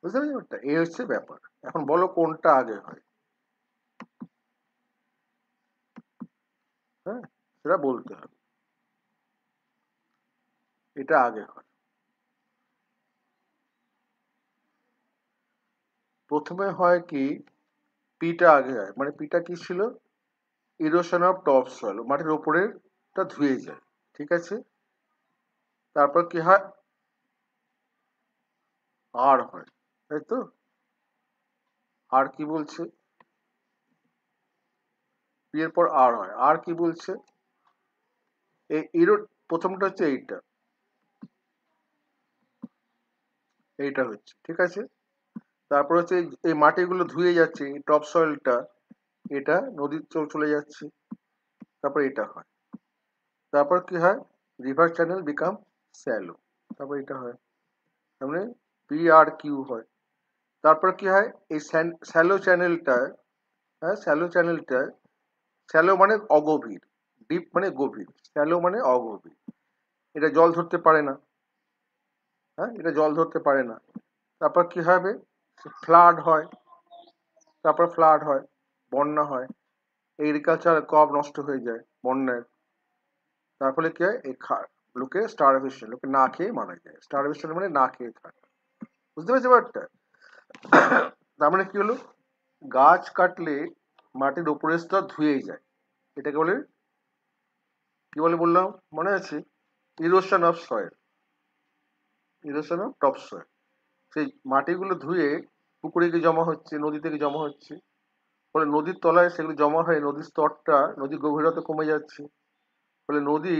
বুঝতে পেরেছো ব্যাপারটা? এই হচ্ছে ব্যাপার। এখন বলো কোনটা আগে হয়? হ্যাঁ, সেটা বলতে হবে। এটা আগে হয়। প্রথমে হয় কি, পিটা আগে হয়। মানে পিটা কি ছিল? ইরোশন অফ টপ সয়েল, মাটির ওপরেরটা ধুয়ে যায়। ঠিক আছে? তারপর কি হয়? আর হয়, তাই তো? আর কি বলছে? পি এর পর আর হয়। আর কি বলছে? এই ইরো, প্রথমটা হচ্ছে এইটা, এইটা হচ্ছে, ঠিক আছে? তারপর হচ্ছে এই মাটিগুলো ধুয়ে যাচ্ছে, এই টপ সয়েলটা, এটা নদীর চলে যাচ্ছে। তারপর এটা হয়। তারপর কি হয়? River channel become shallow. তারপর এটা হয়। তার মানে পি আর কিউ হয়। তারপর কি হয়? এই স্যালো চ্যানেলটা, হ্যাঁ স্যালো চ্যানেলটা, স্যালো মানে অগভীর, ডিপ মানে গভীর, স্যালো মানে অগভীর। এটা জল ধরতে পারে না। হ্যাঁ, এটা জল ধরতে পারে না। তারপর কি হবে? ফ্লাড হয়। তারপর ফ্লাড হয়, বন্যা হয়, এগ্রিকালচার ক্রপ নষ্ট হয়ে যায় বন্যায়। তার ফলে কি হয়? এই লোকে স্টারভেশন, লোকে না খেয়ে মারা যায়। স্টারভেশন মানে না খেয়ে থাকা। বুঝতে পেরেছো ব্যাপারটা? তার মানে কি হলো? গাছ কাটলে মাটির উপরের স্তর ধুয়েই যায়। এটাকে বলে কি বলে বললাম, মনে আছে? Erosion of soil, erosion of top soil. সেই মাটিগুলো ধুয়ে পুকুরে গিয়ে জমা হচ্ছে, নদী থেকে জমা হচ্ছে, ফলে নদীর তলায় সেগুলো জমা হয়ে নদীর স্তরটা, নদীর গভীরতা কমে যাচ্ছে। ফলে নদী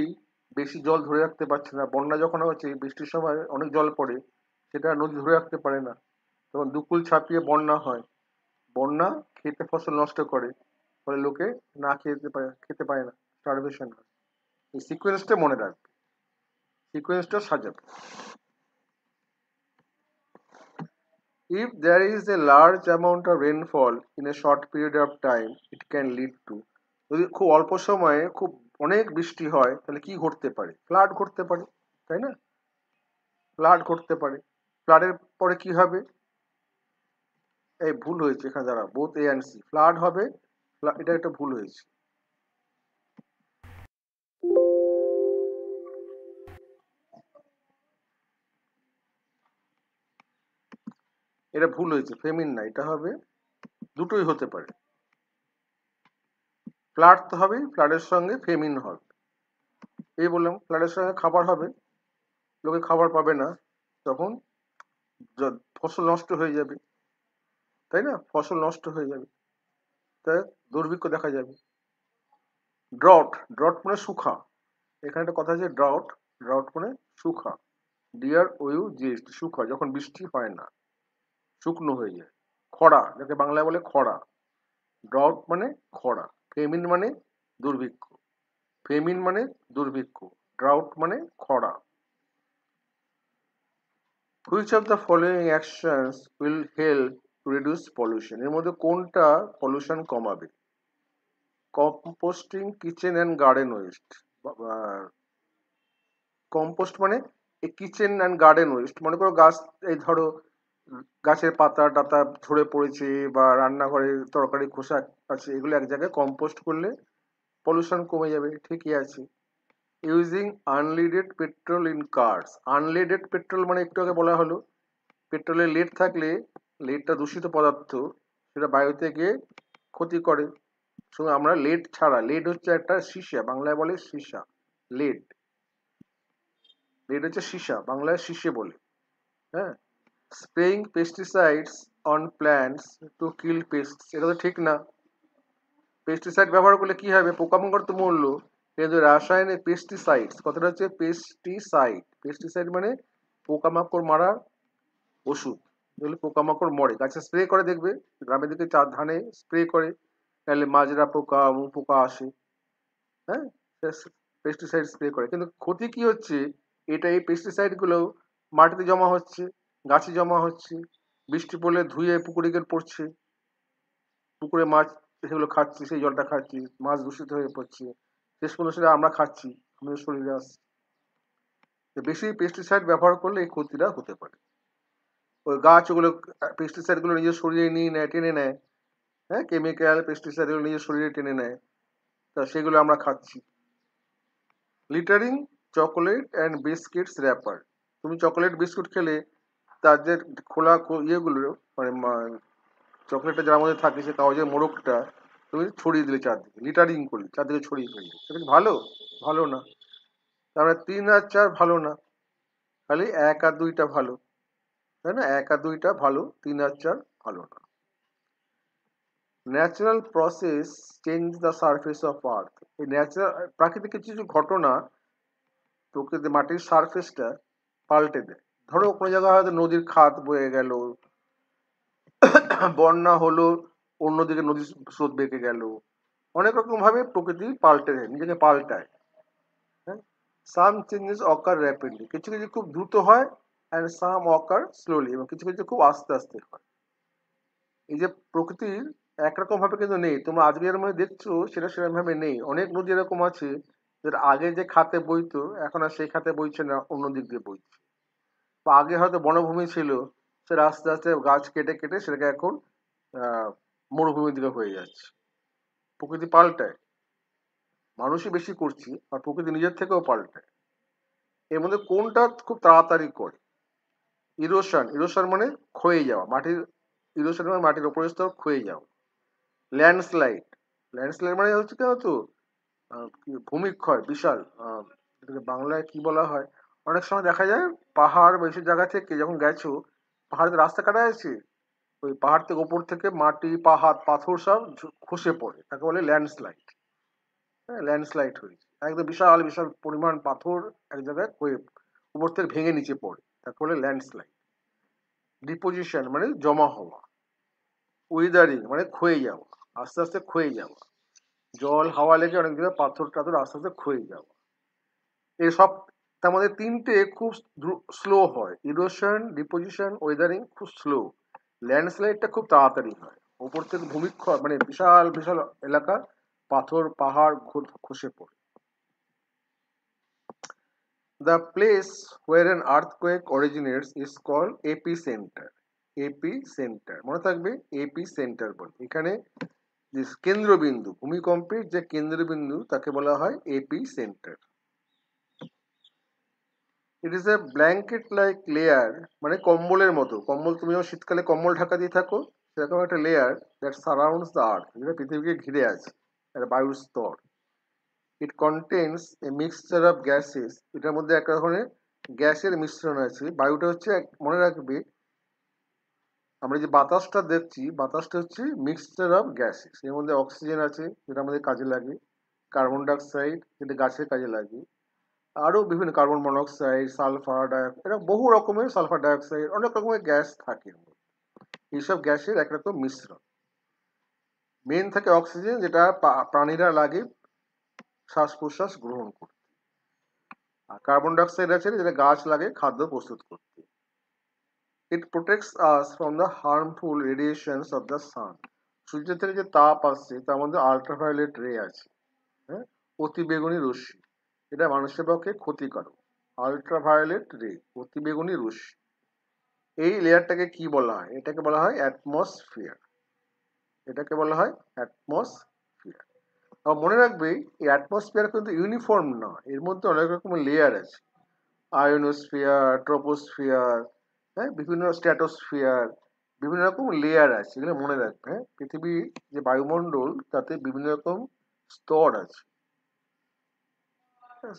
বেশি জল ধরে রাখতে পারছে না। বন্যা যখন হচ্ছে, বৃষ্টির সময় অনেক জল পড়ে, সেটা নদী ধরে রাখতে পারে না। তখন দুকুল ছাপিয়ে বন্যা হয়। বন্যা খেতে ফসল নষ্ট করে, ফলে লোকে না খেতে পারে না, স্টারভেশন হয়। এই সিকোয়েন্সটা মনে রাখবে, সিকোয়েন্সটা সাজাবে। If there is a large amount of rainfall in a short period of time, it can lead to, যদি খুব অল্প সময়ে খুব অনেক বৃষ্টি হয় তাহলে কি ঘটতে পারে? ফ্লাড ঘটতে পারে, তাই না? ফ্লাড ঘটতে পারে। ফ্লাডের পরে কি হবে? এই ভুল হয়েছে এখানে, দাঁড়া, both A and C, flood হবে। এটা একটা ভুল হয়েছে। এটা ভুল হয়েছে, ফেমিন না, এটা হবে, দুটোই হতে পারে। ফ্লাড তো হবেই, ফ্লাডের সঙ্গে ফেমিন হবে। এই বললাম, ফ্লাডের সঙ্গে খাবার হবে, লোকে খাবার পাবে না, তখন ফসল নষ্ট হয়ে যাবে, তাই না? ফসল নষ্ট হয়ে যাবে, তাই দুর্ভিক্ষ দেখা যাবে। ড্রট, ড্রট মানে শুখা। এখানে একটা কথা আছে, ড্রাউট, ড্রাউট মানে শুখা। ডিয়ার ওয়ু জিস্ট, শুখা, যখন বৃষ্টি হয় না, শুকনো হয়ে যায়। খরা, যাকে বাংলায় বলে খরা। ড্রাউট মানে খরা। ফেমিন মানে দুর্ভিক্ষ। ফেমিন মানে দুর্ভিক্ষ, ড্রাউট মানে খরা। Which of the following actions will help to reduce pollution? এর মধ্যে কোনটা পলিউশন কমাবে? Composting kitchen and garden West. Compost মানে এই কিচেন অ্যান্ড গার্ডেন ওয়েস্ট, মনে করো গাছ, এই ধরো গাছের পাতা টাতা ঝরে পড়েছে, বা রান্নাঘরে তরকারি খোসা আছে, এগুলো এক জায়গায় কম্পোস্ট করলে পলিউশন কমে যাবে, ঠিকই আছে। Using unleaded petrol in cars. Unleaded petrol মানে একটু আগে বলা হলো, পেট্রোলে লেড থাকলে, লেডটা দূষিত পদার্থ, সেটা বায়ুতে গিয়ে ক্ষতি করে। আমরা লেড ছাড়া, লেড হচ্ছে একটা সীসা, বাংলায় বলে সীসা, লেড, লেড হচ্ছে সীসা, বাংলায় সীসে বলে। হ্যাঁ, spraying pesticides on plants to kill pests, এটা তো ঠিক না। পেস্টিসাইড ব্যবহার করলে কি হবে? পোকামাকড় তো মরলো, কিন্তু রাসায়নিক পেস্টিসাইডস, কথাটা হচ্ছে পেস্টিসাইড, পেস্টিসাইড মানে পোকামাকড় মারার ওষুধ। যেগুলো পোকামাকড় মরে, গাছে স্প্রে করে, দেখবে গ্রামের দিকে ধানে স্প্রে করে, তাহলে মাজরা পোকা, পোকা আসে। হ্যাঁ, পেস্টিসাইড স্প্রে করে, কিন্তু ক্ষতি কি হচ্ছে? এটা, এই পেস্টিসাইড গুলো মাটিতে জমা হচ্ছে, গাছে জমা হচ্ছে, বৃষ্টি পড়লে ধুয়ে পুকুরে গিয়ে পড়ছে, পুকুরে মাছ সেগুলো খাচ্ছি, সেই জলটা খাচ্ছি, মাছ দূষিত হয়ে পড়ছে, শেষ পর্যন্ত সেটা আমরা খাচ্ছি, আমাদের শরীরে আসছে। বেশি পেস্টিসাইড ব্যবহার করলে এই ক্ষতিটা হতে পারে। ওই গাছ ওগুলো পেস্টিসাইড গুলো নিজের শরীরে নিয়ে নেয়, টেনে নেয়, হ্যাঁ, কেমিক্যাল পেস্টিসাইড গুলো নিজের শরীরে টেনে নেয়, তা সেগুলো আমরা খাচ্ছি। Littering chocolate and biscuits wrapper, তুমি চকোলেট বিস্কুট খেলে তার যে খোলা ইয়েগুলো, মানে চকলেটটা যার মধ্যে থাকে সে কাগজের মোড়কটা তুমি ছড়িয়ে দিলে চারদিকে, লিটারিং করলে চারদিকে ছড়িয়ে ফেললে, সেটা কি ভালো? ভালো না। তারপরে 3 আর 4 ভালো না, খালি 1 আর 2টা ভালো, তাই না? 1 আর 2টা ভালো, 3 আর 4 ভালো না। Natural process change the surface of earth, এই ন্যাচারাল প্রাকৃতিক কিছু কিছু ঘটনা প্রকৃতি মাটির সারফেসটা পাল্টে দেয়। ধরো কোনো জায়গায় হয়তো নদীর খাত বয়ে গেল, বন্যা হলো, অন্যদিকে নদীর স্রোত বেঁকে গেল, অনেক রকম ভাবে প্রকৃতি পাল্টে দেয়, নিজেকে পাল্টায়। হ্যাঁ, সাম চেঞ্জেস অকার র্যাপিডলি, কিছু কিছু খুব দ্রুত হয়, অ্যান্ড সাম অকার স্লোলি, এবং কিছু কিছু খুব আস্তে আস্তে হয়। এই যে প্রকৃতির একরকম ভাবে কিন্তু নেই, তোমরা আজকে যেরকম ভাবে দেখছো সেটা সেরকম ভাবে নেই। অনেক নদী এরকম আছে যেটা আগে যে খাতে বইতো এখন আর সেই খাতে বইছে না, অন্য দিক দিয়ে বইছে। বা আগে হয়তো বনভূমি ছিল, সেটা আস্তে আস্তে গাছ কেটে কেটে সেটাকে এখন আহ মরুভূমির দিকে হয়ে যাচ্ছে। প্রকৃতি পাল্টায়, মানুষই বেশি করছি, আর প্রকৃতি নিজের থেকেও পাল্টায়। এর মধ্যে কোনটা খুব তাড়াতাড়ি করে? ইরোশন, ইরোশন মানে ক্ষয়ে যাওয়া, মাটির ইরোশন মানে মাটির উপরের স্তর ক্ষয়ে যাওয়া। ল্যান্ডস্লাইড, ল্যান্ডস্লাইড মানে হচ্ছে কেন তো ভূমিক্ষয় বিশাল, এটাকে বাংলায় কি বলা হয়, অনেক সময় দেখা যায় পাহাড় বা এইসব জায়গা থেকে যখন গেছো, পাহাড়ের রাস্তা কাটা আছে, ওই পাহাড় থেকে উপর থেকে মাটি পাহাড় পাথর সব খসে পড়ে, তাকে বলে ল্যান্ডস্লাইড। হ্যাঁ, ল্যান্ডস্লাইড হয়েছে, একদম বিশাল বিশাল পরিমাণ পাথর এক জায়গায় ক্ষয়ে উপর থেকে ভেঙে নিচে পড়ে, তাকে বলে ল্যান্ডস্লাইড। ডিপোজিশন মানে জমা হওয়া। উইদারিং মানে ক্ষয়ে যাওয়া, আস্তে আস্তে ক্ষয়ে যাওয়া, জল হাওয়া লেগে অনেক জায়গায় পাথর টাথর আস্তে আস্তে ক্ষয়ে যাওয়া। এসব তার মধ্যে তিনটে খুব স্লো হয়, ইরোশন, ডিপোজিশন, ওয়েদারিং খুব স্লো। ল্যান্ডস্লাইডটা খুব তাড়াতাড়ি হয়, ওপর থেকে ভূমিক্ষয় মানে বিশাল বিশাল এলাকা পাথর পাহাড় খসে পড়ে। The place where an earthquake originates is called epicenter. Epicenter মনে থাকবে, epicenter বলে, এখানে যে কেন্দ্রবিন্দু, ভূমিকম্পের যে কেন্দ্রবিন্দু তাকে বলা হয় epicenter. It is a blanket like layer, মানে কম্বলের মতো, কম্বল তুমি যখন শীতকালে কম্বল ঢাকা দিয়ে থাকো, সেরকম একটা layer that surrounds the earth, যেটা পৃথিবীকে ঘিরে আছে, একটা বায়ুর স্তর। It contains a mixture of gases, এটার মধ্যে এক ধরনের গ্যাসের মিশ্রণ আছে। বায়ুটা হচ্ছে মনে রাখবে, আমরা যে বাতাসটা দেখছি বাতাসটা হচ্ছে মিক্সচার অফ গ্যাসেস, এর মধ্যে অক্সিজেন আছে যেটা আমাদের কাজে লাগে, কার্বন ডাইঅক্সাইড যেটা গাছের কাজে লাগে, আরো বিভিন্ন কার্বন মনোক্সাইড, সালফার ডাইঅক্সাইড, এরা বহু রকমের সালফার ডাইঅক্সাইড, অনেক রকমের গ্যাস থাকে। এইসব গ্যাসের একরকম মিশ্রণ। মেন থাকে অক্সিজেন, যেটা প্রাণীরা লাগে শ্বাস প্রশ্বাস গ্রহণ করতে, আর কার্বন ডাইঅক্সাইড আছে যেটা গাছ লাগে খাদ্য প্রস্তুত করতে। It protects us from the harmful radiations of the sun, সূর্য থেকে যে তাপ আসছে তার মধ্যে আল্ট্রাভায়োলেট রে আছে, হ্যাঁ, অতিবেগুনি রশ্মি, এটা মানুষের পক্ষে ক্ষতিকারক। আল্ট্রাভায়োলেট রে, অতিবেগুনি রশ্মি, এই লেয়ারটাকে কি বলা হয়? এটাকে বলা হয় অ্যাটমসফিয়ার, এটাকে বলা হয় অ্যাটমসফিয়ার। আর মনে রাখবে এই অ্যাটমসফিয়ার কিন্তু ইউনিফর্ম না, এর মধ্যে অনেক রকমের লেয়ার আছে, আয়োনোস্ফিয়ার, ট্রোপোস্ফিয়ার, হ্যাঁ, বিভিন্ন স্ট্র্যাটোস্ফিয়ার, বিভিন্ন রকম লেয়ার আছে, এগুলো মনে রাখবে। হ্যাঁ, পৃথিবীর যে বায়ুমণ্ডল তাতে বিভিন্ন রকম স্তর আছে,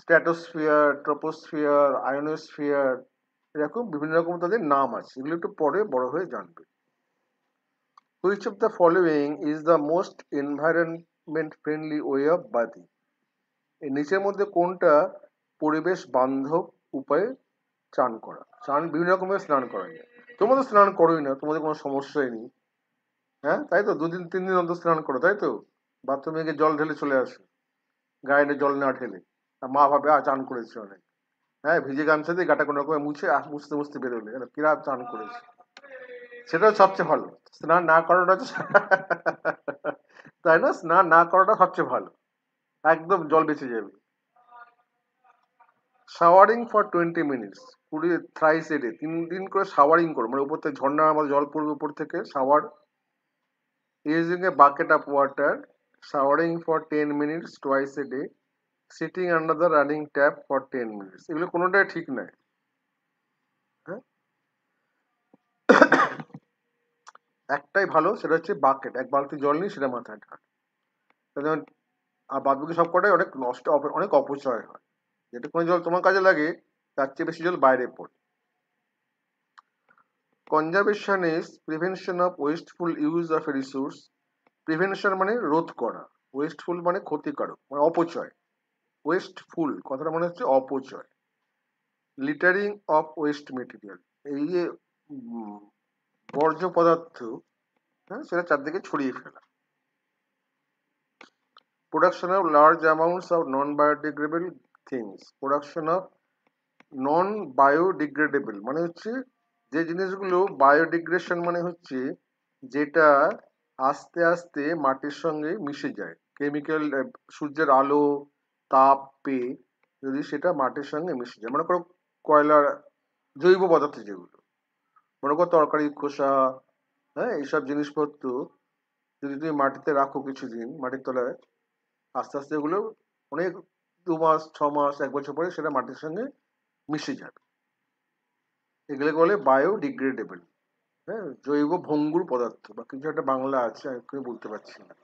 স্ট্র্যাটোস্ফিয়ার, ট্রোপোস্ফিয়ার, আয়োনোস্ফিয়ার, এরকম বিভিন্ন রকম তাদের নাম আছে, এগুলো একটু পরে বড় হয়ে জানবে। Which of the following is the most environment friendly way of bathing? এই নিচের মধ্যে কোনটা পরিবেশ বান্ধব উপায়ে চান করা? চান বিভিন্ন রকমের স্নান করা যায়, তোমরা তো স্নান করোই না, তোমাদের কোনো সমস্যাই নেই, হ্যাঁ, তাই তো? 2 দিন 3 দিন অন্তর স্নান করো, তাই তো? বাথরুমে গিয়ে জল ঢেলে চলে আসো, গায়ে জল না ঢেলে, আর মা ভাবে চান করেছে অনেক, হ্যাঁ, ভিজে গামছা দিয়ে গাটা কোনো রকম মুছে মুছতে মুছতে বেরোলে, কিরা চান করেছে। সেটা সবচেয়ে ভালো। স্নান না করাটা হচ্ছে তাই না? স্নান না করাটা সবচেয়ে ভালো। একদম জল বেঁচে যাবে। Showering for 20 minutes, 20 thrice a day, 3 দিন করে শাওয়ারিং করো, মানে উপর থেকে ঝর্ণার মতো জল পড়বে উপর থেকে, shower using a bucket of water, showering for 10 minutes twice a day, sitting under the running tap for 10 minutes. এগুলো কোনোটাই ঠিক নয়। হ্যাঁ, একটাই ভালো, সেটা হচ্ছে বাকেট, এক বালতি জল নিয়ে সেটা মাথায় ঢাল। যেমন, আর বাদ বাকি সব কটাই অনেক নষ্ট, অনেক অপচয় হয়। যেটুকুনি জল তোমার কাজে লাগে তার চেয়ে বেশি জল বাইরে পড়ে। Conservation is prevention of wasteful use of A resource. Prevention মানে রোধ করা, ওয়েস্টফুল মানে ক্ষতিকারক, মানে অপচয়। ওয়েস্টফুল কথাটা মনে হচ্ছে অপচয়। লিটারিং অফ ওয়েস্ট মেটেরিয়াল, এই যে উম, বর্জ্য পদার্থ, হ্যাঁ, সেটা চারদিকে ছড়িয়ে ফেলা। Production of large amounts of non biodegradable things. Production of non biodegradable মানে হচ্ছে যে জিনিসগুলো বায়োডিগ্রেশন মানে হচ্ছে যেটা আস্তে আস্তে মাটির সঙ্গে মিশে যায়, কেমিক্যাল, সূর্যের আলো, তাপ পেয়ে যদি সেটা মাটির সঙ্গে মিশে যায়। মনে করো কয়লার জৈব পদার্থ যেগুলো, মনে করো তরকারি খোসা, হ্যাঁ, এইসব জিনিসপত্র যদি তুমি মাটিতে রাখো কিছুদিন মাটির তলায়, আস্তে আস্তে এগুলো অনেক 2 মাস 6 মাস 1 বছর পরে সেটা মাটির সঙ্গে মিশে যাবে। এগুলোকে বলে বায়োডিগ্রেডেবল, হ্যাঁ, জৈব ভঙ্গুর পদার্থ, বা কিছু একটা বাংলা আছে আমি এক্ষুনি বলতে পারছি না।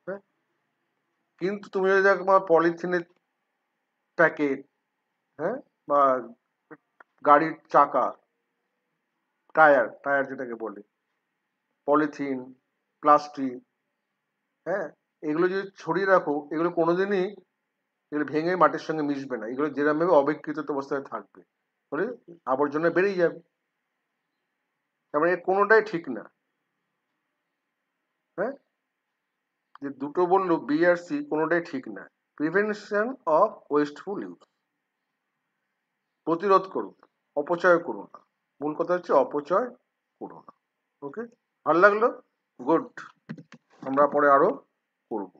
হ্যাঁ, কিন্তু তুমি যদি দেখো পলিথিনের প্যাকেট, হ্যাঁ, বা গাড়ির চাকা, টায়ার, টায়ার যেটাকে বলে, পলিথিন, প্লাস্টিক, হ্যাঁ, এগুলো যদি ছড়িয়ে রাখো, এগুলো কোনোদিনই, এগুলো ভেঙে মাটির সঙ্গে মিশবে না, এগুলো যেরকম ভাবে অবিকৃত অবস্থায় থাকবে, ফলে আবর্জনা বেড়েই যাবে। তারপরে এর কোনোটাই ঠিক না। হ্যাঁ, যে দুটো বললো বি আর সি, কোনোটাই ঠিক না। প্রিভেনশন অফ ওয়েস্টফুল ইউজ, প্রতিরোধ করুন, অপচয় করুন না। মূল কথা হচ্ছে অপচয় করুন না। ওকে, ভালো লাগলো, গুড। আমরা পরে আরো করবো।